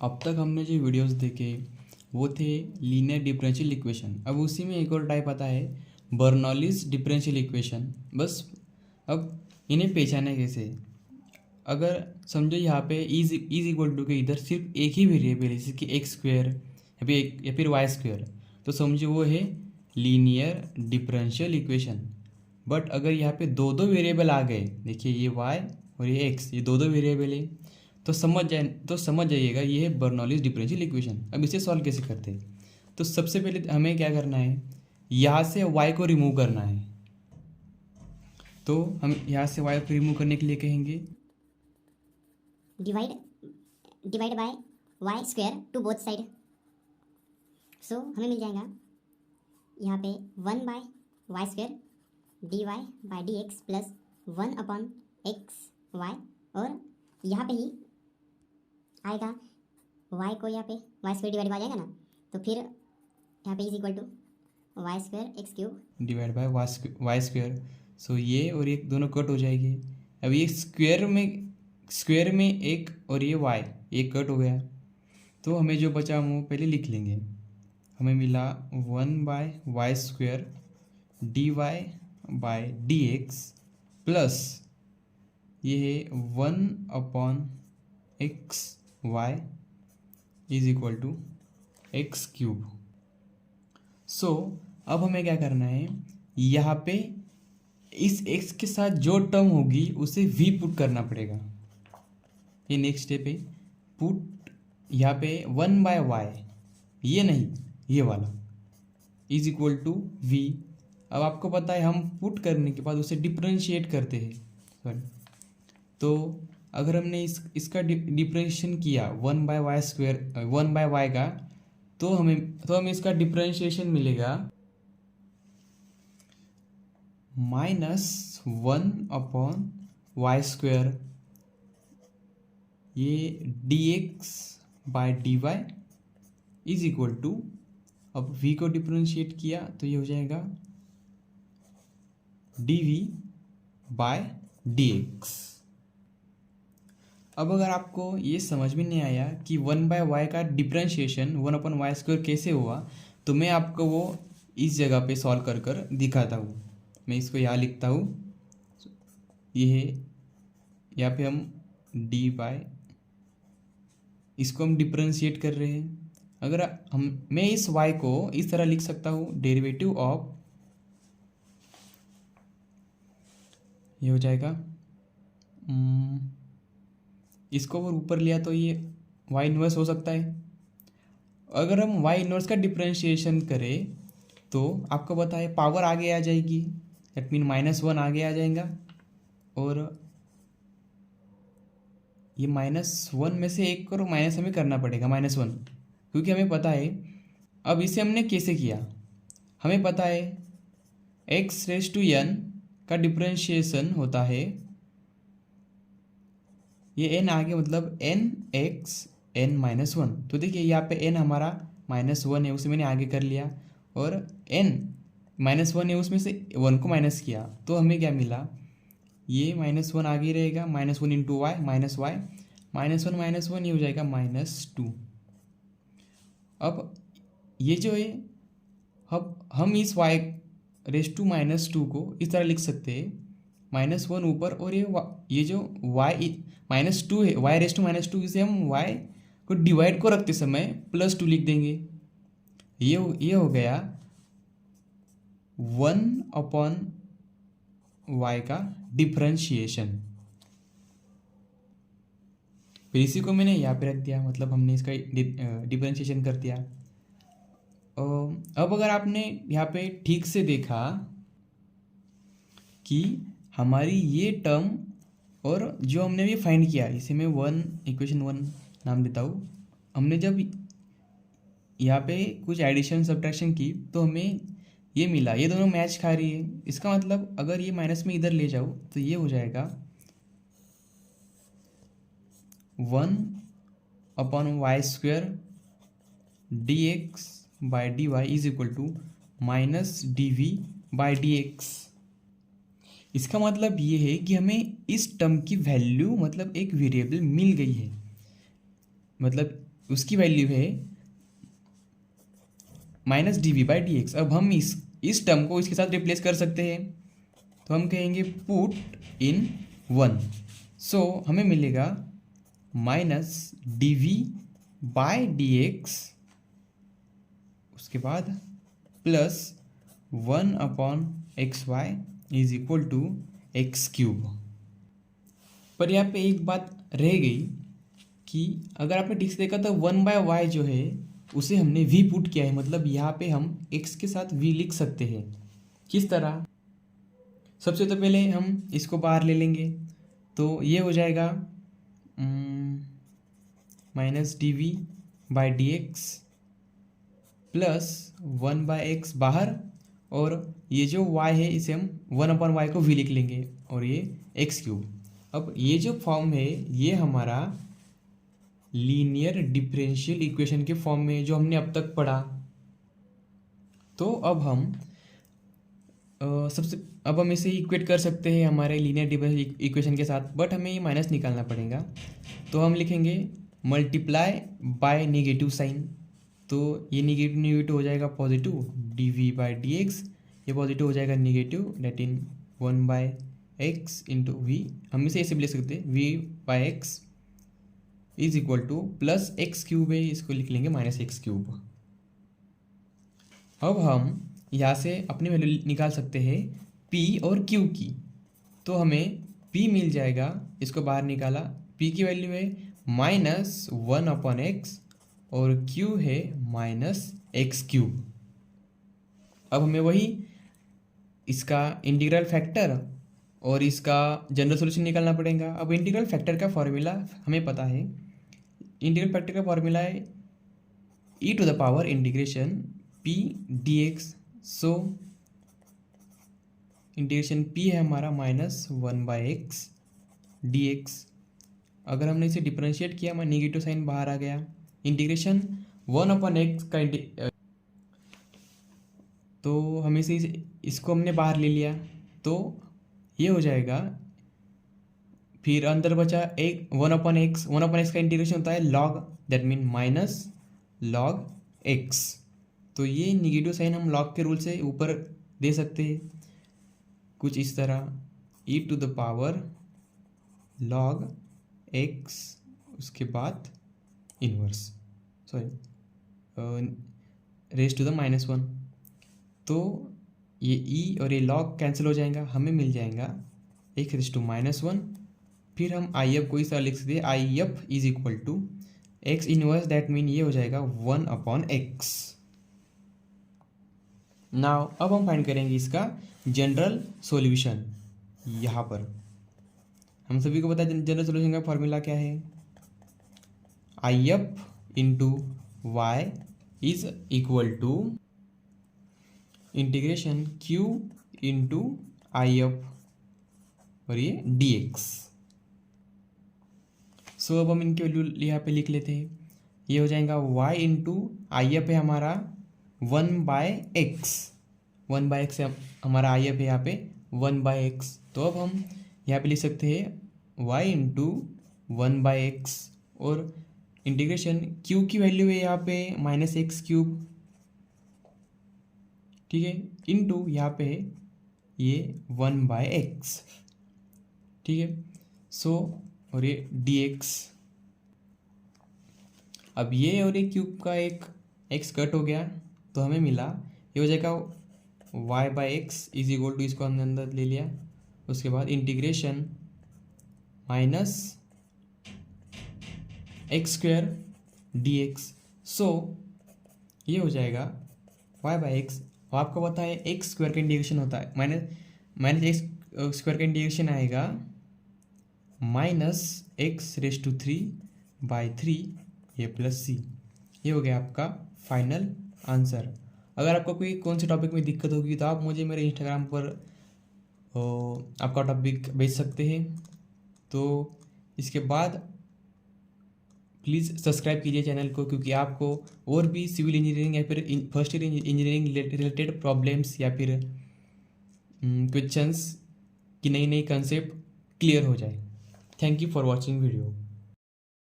अब तक हमने जो वीडियोस देखे वो थे लीनियर डिफरेंशियल इक्वेशन। अब उसी में एक और टाइप आता है बर्नौलीज डिफरेंशियल इक्वेशन। बस अब इन्हें पहचाने कैसे, अगर समझो यहाँ पे इज इक्वल टू के इधर सिर्फ एक ही वेरिएबल है, जैसे कि एक्स स्क्वेयर या फिर वाई स्क्वेयर, तो समझो वो है लीनियर डिफरेंशियल इक्वेशन। बट अगर यहाँ पे दो दो वेरिएबल आ गए, देखिए ये वाई और ये एक्स, ये दो दो वेरिएबल है, तो समझ जाइएगा ये है बर्नौलीज डिफरेंशियल इक्वेशन। अब इसे सॉल्व कैसे करते हैं, तो सबसे पहले हमें क्या करना है, यहाँ से वाई को रिमूव करना है। तो हम यहाँ से वाई को रिमूव करने के लिए कहेंगे divide by Y square to both side. So हमें मिल जाएगा यहाँ पे 1 by Y square D Y by D x plus 1 upon X Y, और यहाँ पे ही आएगा वाई को यहाँ पे वाई स्क्वायर डिवाइड आ जाएगा ना, तो फिर यहाँ पे is equal to Y square X cube divide by Y square. So ये और ये दोनों कट हो जाएगी। अब ये स्क्वायर में एक और ये वाई एक कट हो गया, तो हमें जो बचा हम वो पहले लिख लेंगे। हमें मिला 1 by Y square D Y by D x plus ये है 1 upon X Y is equal to x cube. So अब हमें क्या करना है, यहाँ पे इस x के साथ जो टर्म होगी उसे v पुट करना पड़ेगा। ये नेक्स्ट स्टेप है, पुट यहाँ पे 1 बाय वाई, ये नहीं ये वाला, इज इक्वल टू v। अब आपको पता है हम पुट करने के बाद उसे डिफरेंशिएट करते हैं, सॉरी। तो अगर हमने इसका डिफरेंशिएशन किया 1 by Y square 1 by y का, तो हमें इसका डिफरेंशिएशन मिलेगा -1 अपॉन वाई स्क्वायर, ये d x by d y is equal to, अब v को डिफरेंशिएट किया तो ये हो जाएगा dv बाय dx। अब अगर आपको ये समझ में नहीं आया कि 1 बाय वाई का डिफरेंशिएशन 1 अपॉन वाई स्क्वायर कैसे हुआ, तो मैं आपको वो इस जगह पे सॉल्व कर कर दिखाता हूँ। मैं इसको यहाँ लिखता हूँ, ये है यहाँ पे हम डी बाय, इसको हम डिफरेंशिएट कर रहे हैं। अगर मैं इस y को इस तरह लिख सकता हूँ, डेरिवेटिव ऑफ, ये हो जाएगा इसको अगर ऊपर लिया तो ये y इन्वर्स हो सकता है। अगर हम y इन्वर्स का डिफरेंशिएशन करें तो आपको पता है पावर आगे आ जाएगी, दैट मीन -1 आगे आ जाएगा, और ये -1 में से एक और माइनस हमें करना पड़ेगा -1, क्योंकि हमें पता है। अब इसे हमने कैसे किया, हमें पता है x⁻n का डिफरेंशिएशन होता है, ये n आगे मतलब n(x(n-1), तो देखिए यहाँ पे n हमारा -1 है, उसे मैंने आगे कर लिया, और n -1 है उसमें से 1 को माइनस किया, तो हमें क्या मिला, ये -1 आगे रहेगा, -1 इंटू वाई माइनस वाई, -1 ये हो जाएगा -2। अब ये जो है, अब हम इस y⁻² को इस तरह लिख सकते हैं, -1 ऊपर, और ये जो y -2 है, y⁻², इसे हम y को डिवाइड को रखते समय +2 लिख देंगे। ये हो गया 1 अपॉन y का डिफरेंशिएशन। फिर इसी को मैंने यहाँ पे रख दिया, मतलब हमने इसका डिफरेंशिएशन कर दिया। अब अगर आपने यहाँ पे ठीक से देखा कि हमारी ये टर्म और जो हमने अभी फाइंड किया, इसे मैं इक्वेशन 1 नाम देता हूँ। हमने जब यहाँ पे कुछ एडिशन सब्ट्रैक्शन की तो हमें ये मिला, ये दोनों मैच खा रही है। इसका मतलब अगर ये माइनस में इधर ले जाओ तो ये हो जाएगा 1 upon y square d x by d y is equal to -dv by D x. इसका मतलब ये है कि हमें इस टर्म की वैल्यू, मतलब एक वेरिएबल मिल गई है। मतलब उसकी वैल्यू है minus d v by D x. अब हम इस टर्म को इसके साथ रिप्लेस कर सकते हैं, तो हम कहेंगे पुट इन 1। सो हमें मिलेगा minus d v by D x, उसके बाद plus 1/xy is equal to x cube. पर यहाँ पे एक बात रह गई कि अगर आपने ठीक से देखा तो 1/y जो है उसे हमने v पुट किया है, मतलब यहाँ पे हम x के साथ v लिख सकते हैं। किस तरह? सबसे तो पहले हम इसको बाहर ले लेंगे, तो ये हो जाएगा minus d v by D x plus 1/x बाहर, और ये जो y है इसे हम 1/y को v लिख लेंगे और ये एक्स क्यूब। अब ये जो फॉर्म है ये हमारा लीनियर डिफरेंशियल इक्वेशन के फॉर्म में जो हमने अब तक पढ़ा। तो अब हम इसे इक्वेट कर सकते हैं हमारे लीनियर डिफरेंशियल इक्वेशन के साथ, बट हमें ये माइनस निकालना पड़ेगा। तो हम लिखेंगे मल्टीप्लाई बाय नेगेटिव साइन, तो ये नेगेटिव हो जाएगा positive, d v by D x, ये पॉजिटिव हो जाएगा negative, that in 1/x into v. हम इसे ऐसे भी लिख सकते हैं v/x is equal to plus x cube है, इसको लिख लेंगे माइनस एक्स क्यूब। अब हम यहाँ से अपनी वैल्यू निकाल सकते हैं p और q की, तो हमें p मिल जाएगा, इसको बाहर निकाला, p की वैल्यू है -1/x और q है -x क्यूब। अब हमें वही इसका इंटीग्रल फैक्टर और इसका जनरल सॉल्यूशन निकालना पड़ेगा। अब इंटीग्रल फैक्टर का फॉर्मूला हमें पता है, इंटीग्रल फैक्टर का फॉर्मूला है e to the power integration p dx। So integration p है हमारा -1/x dx। अगर हमने इसे डिफरेंशिएट किया, हमारा नेगेटिव साइन बाहर आ गया, इंटीग्रेशन 1/x का तो हमें से इसको हमने बाहर ले लिया, तो ये हो जाएगा, फिर अंदर बचा एक 1/x का इंटीग्रेशन होता है log, that mean minus log x। तो ये निगेटिव साइन हम log के रूल से ऊपर दे सकते हैं कुछ इस तरह, e to the power log x, उसके बाद इनवर्स, रेज टू द -1। तो ये e और ये log कैंसिल हो जाएगा, हमें मिल जाएगा x रेज टू -1। फिर हम आई एफ को इस तरह लिख सकते हैं, I F is equal to x inverse, that mean ये हो जाएगा 1/x। नाउ अब हम फाइंड करेंगे इसका जनरल सॉल्यूशन। यहाँ पर हम सभी को पता है जनरल सॉल्यूशन का फॉर्मूला क्या है, I F into y is equal to integration q into I F और ये dx। सो अब हम इनकी वैल्यू यहाँ पे लिख लेते हैं, ये हो जाएगा y इंटू आई एफ है हमारा 1/x, 1/x है हमारा आई एफ है यहाँ पे 1/x। तो अब हम यहाँ पे लिख सकते हैं y इंटू 1/x और इंटीग्रेशन q की वैल्यू है यहाँ पे -x क्यूब, ठीक है, इंटू यहाँ पे ये 1/x, ठीक है। सो और ये dx। अब ये और ये क्यूब का एक x कट हो गया, तो हमें मिला, ये हो जाएगा y/x इज इक्वल टू, इसको हमने अंदर ले लिया, उसके बाद इंटीग्रेशन -x² dx। सो ये हो जाएगा y/x। आपको पता है x² का इंटीग्रेशन होता है -x² का इंटीग्रेशन आएगा -x⁻³ ये प्लस c। ये हो गया आपका फाइनल आंसर। अगर आपको कोई कौन से टॉपिक में दिक्कत होगी तो आप मुझे मेरे इंस्टाग्राम पर आपका टॉपिक भेज सकते हैं। तो इसके बाद प्लीज़ सब्सक्राइब कीजिए चैनल को, क्योंकि आपको और भी सिविल इंजीनियरिंग या फिर first year engineering related problems या फिर क्वेश्चंस की नई कंसेप्ट क्लियर हो जाए। Thank you for watching video.